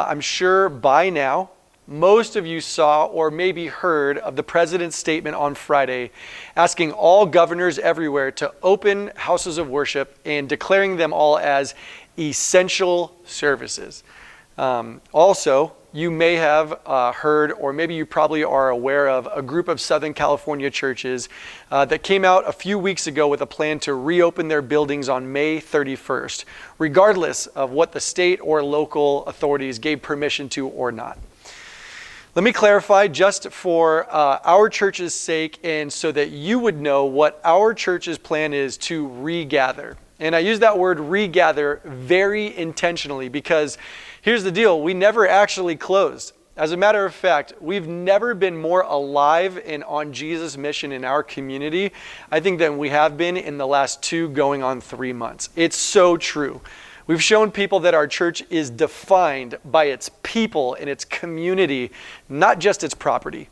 I'm sure by now, most of you saw or maybe heard of the president's statement on Friday asking all governors everywhere to open houses of worship and declaring them all as essential services. Also, you may have heard, or maybe you probably are aware of, a group of Southern California churches that came out a few weeks ago with a plan to reopen their buildings on May 31st, regardless of what the state or local authorities gave permission to or not. Let me clarify just for our church's sake and so that you would know what our church's plan is to regather. And I use that word regather very intentionally because here's the deal, we never actually closed. As a matter of fact, we've never been more alive and on Jesus' mission in our community, I think, than we have been in the last 2 going on 3 months. It's so true. We've shown people that our church is defined by its people and its community, not just its property.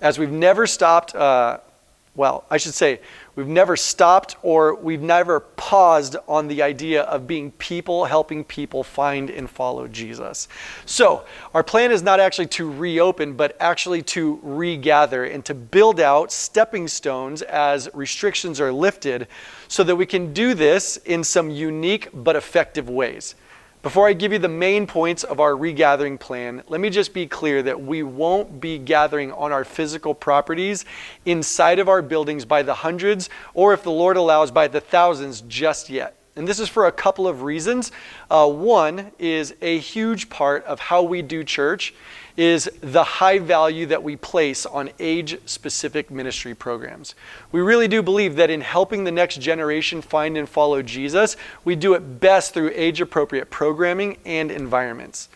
As we've never stopped, we've never stopped or we've never paused on the idea of being people helping people find and follow Jesus. So our plan is not actually to reopen, but actually to regather and to build out stepping stones as restrictions are lifted so that we can do this in some unique but effective ways. Before I give you the main points of our regathering plan, let me just be clear that we won't be gathering on our physical properties inside of our buildings by the hundreds, or if the Lord allows, by the thousands just yet. And this is for a couple of reasons. One is a huge part of how we do church is the high value that we place on age-specific ministry programs. We really do believe that in helping the next generation find and follow Jesus, we do it best through age-appropriate programming and environments.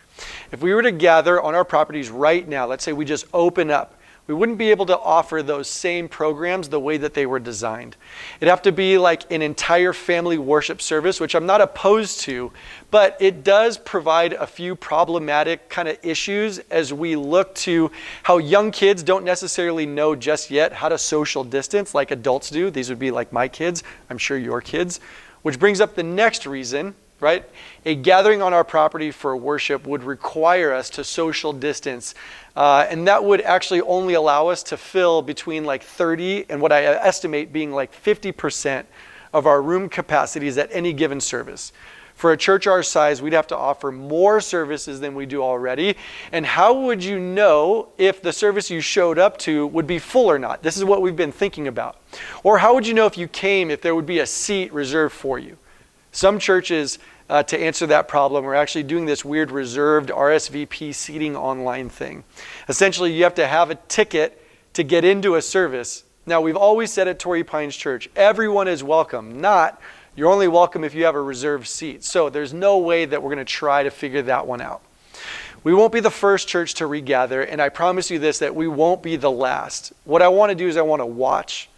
If we were to gather on our properties right now, let's say we just open up, we wouldn't be able to offer those same programs the way that they were designed. It'd have to be like an entire family worship service, which I'm not opposed to, but it does provide a few problematic kind of issues as we look to how young kids don't necessarily know just yet how to social distance like adults do. These would be like my kids, I'm sure your kids, which brings up the next reason, right? A gathering on our property for worship would require us to social distance. And that would actually only allow us to fill between like 30 and what I estimate being like 50% of our room capacities at any given service. For a church our size, we'd have to offer more services than we do already. And how would you know if the service you showed up to would be full or not? This is what we've been thinking about. Or how would you know if you came, if there would be a seat reserved for you? Some churches, to answer that problem, are actually doing this weird reserved RSVP seating online thing. Essentially, you have to have a ticket to get into a service. Now, we've always said at Torrey Pines Church, everyone is welcome, not you're only welcome if you have a reserved seat. So there's no way that we're going to try to figure that one out. We won't be the first church to regather, and I promise you this, that we won't be the last. What I want to do is I want to watch.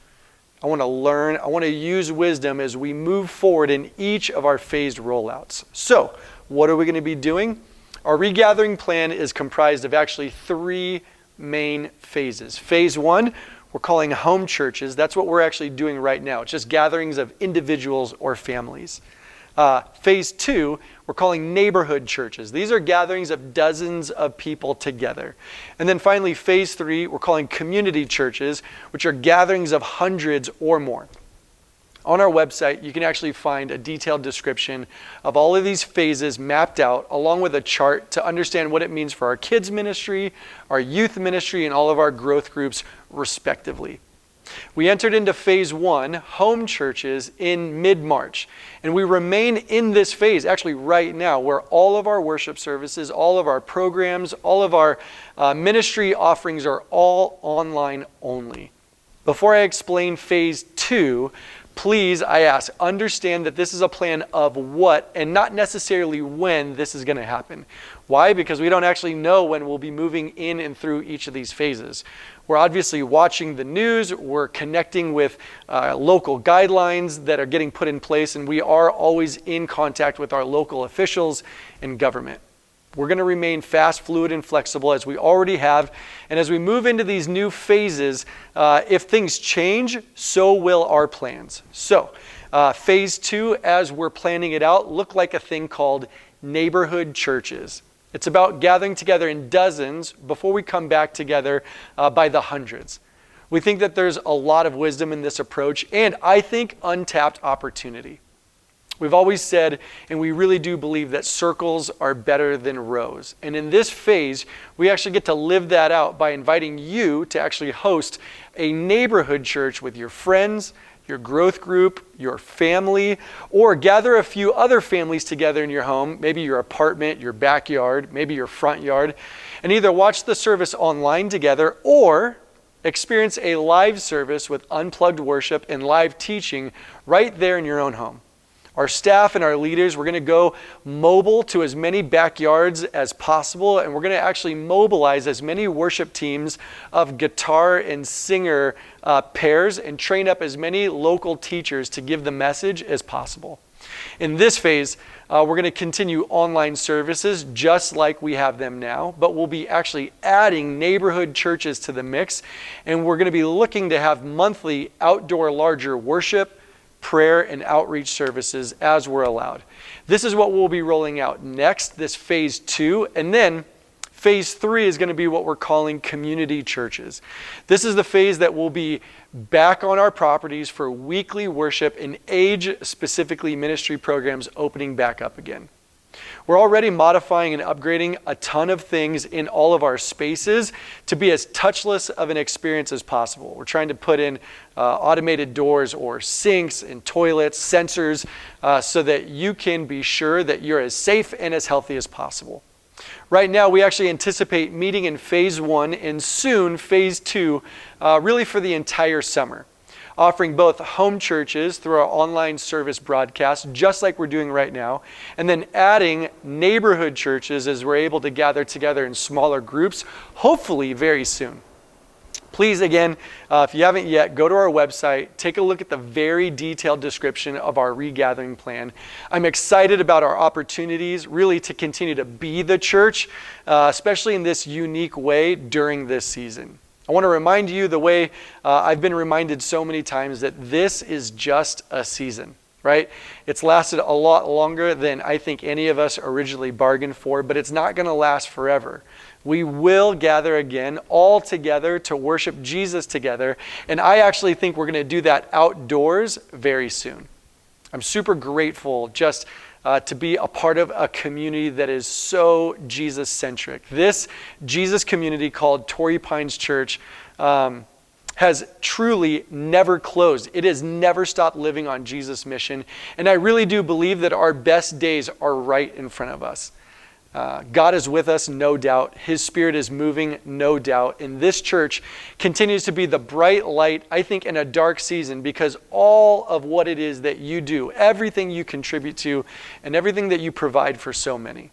I want to learn, I want to use wisdom as we move forward in each of our phased rollouts. So, what are we going to be doing? Our regathering plan is comprised of actually 3 main phases. Phase 1, we're calling home churches. That's what we're actually doing right now. It's just gatherings of individuals or families. Phase 2, we're calling neighborhood churches. These are gatherings of dozens of people together. And then finally, phase 3, we're calling community churches, which are gatherings of hundreds or more. On our website, you can actually find a detailed description of all of these phases mapped out, along with a chart to understand what it means for our kids ministry, our youth ministry, and all of our growth groups, respectively. We entered into phase 1, home churches, in mid-March. And we remain in this phase, actually right now, where all of our worship services, all of our programs, all of our ministry offerings are all online only. Before I explain phase 2, please, I ask, understand that this is a plan of what and not necessarily when this is going to happen. Why? Because we don't actually know when we'll be moving in and through each of these phases. We're obviously watching the news, we're connecting with local guidelines that are getting put in place, and we are always in contact with our local officials and government. We're going to remain fast, fluid, and flexible as we already have. And as we move into these new phases, if things change, so will our plans. So, phase 2, as we're planning it out, look like a thing called neighborhood churches. It's about gathering together in dozens before we come back together by the hundreds. We think that there's a lot of wisdom in this approach, and I think untapped opportunity. We've always said, and we really do believe, that circles are better than rows. And in this phase, we actually get to live that out by inviting you to actually host a neighborhood church with your friends, your growth group, your family, or gather a few other families together in your home, maybe your apartment, your backyard, maybe your front yard, and either watch the service online together or experience a live service with unplugged worship and live teaching right there in your own home. Our staff and our leaders, we're going to go mobile to as many backyards as possible, and we're going to actually mobilize as many worship teams of guitar and singer pairs and train up as many local teachers to give the message as possible. In this phase, we're going to continue online services just like we have them now, but we'll be actually adding neighborhood churches to the mix, and we're going to be looking to have monthly outdoor larger worship, prayer, and outreach services as we're allowed. This is what we'll be rolling out next, this phase 2, and then phase 3 is going to be what we're calling community churches. This is the phase that will be back on our properties for weekly worship and age-specifically ministry programs opening back up again. We're already modifying and upgrading a ton of things in all of our spaces to be as touchless of an experience as possible. We're trying to put in automated doors or sinks and toilets, sensors, so that you can be sure that you're as safe and as healthy as possible. Right now, we actually anticipate meeting in phase 1 and soon phase 2, really for the entire summer, offering both home churches through our online service broadcast, just like we're doing right now, and then adding neighborhood churches as we're able to gather together in smaller groups, hopefully very soon. Please, again, if you haven't yet, go to our website, take a look at the very detailed description of our regathering plan. I'm excited about our opportunities, really, to continue to be the church, especially in this unique way during this season. I want to remind you the way I've been reminded so many times that this is just a season, right? It's lasted a lot longer than I think any of us originally bargained for, but it's not going to last forever. We will gather again all together to worship Jesus together, and I actually think we're going to do that outdoors very soon. I'm super grateful just to be a part of a community that is so Jesus-centric. This Jesus community called Torrey Pines Church has truly never closed. It has never stopped living on Jesus' mission, and I really do believe that our best days are right in front of us. God is with us, no doubt. His Spirit is moving, no doubt. And this church continues to be the bright light, I think, in a dark season, because all of what it is that you do, everything you contribute to, and everything that you provide for so many,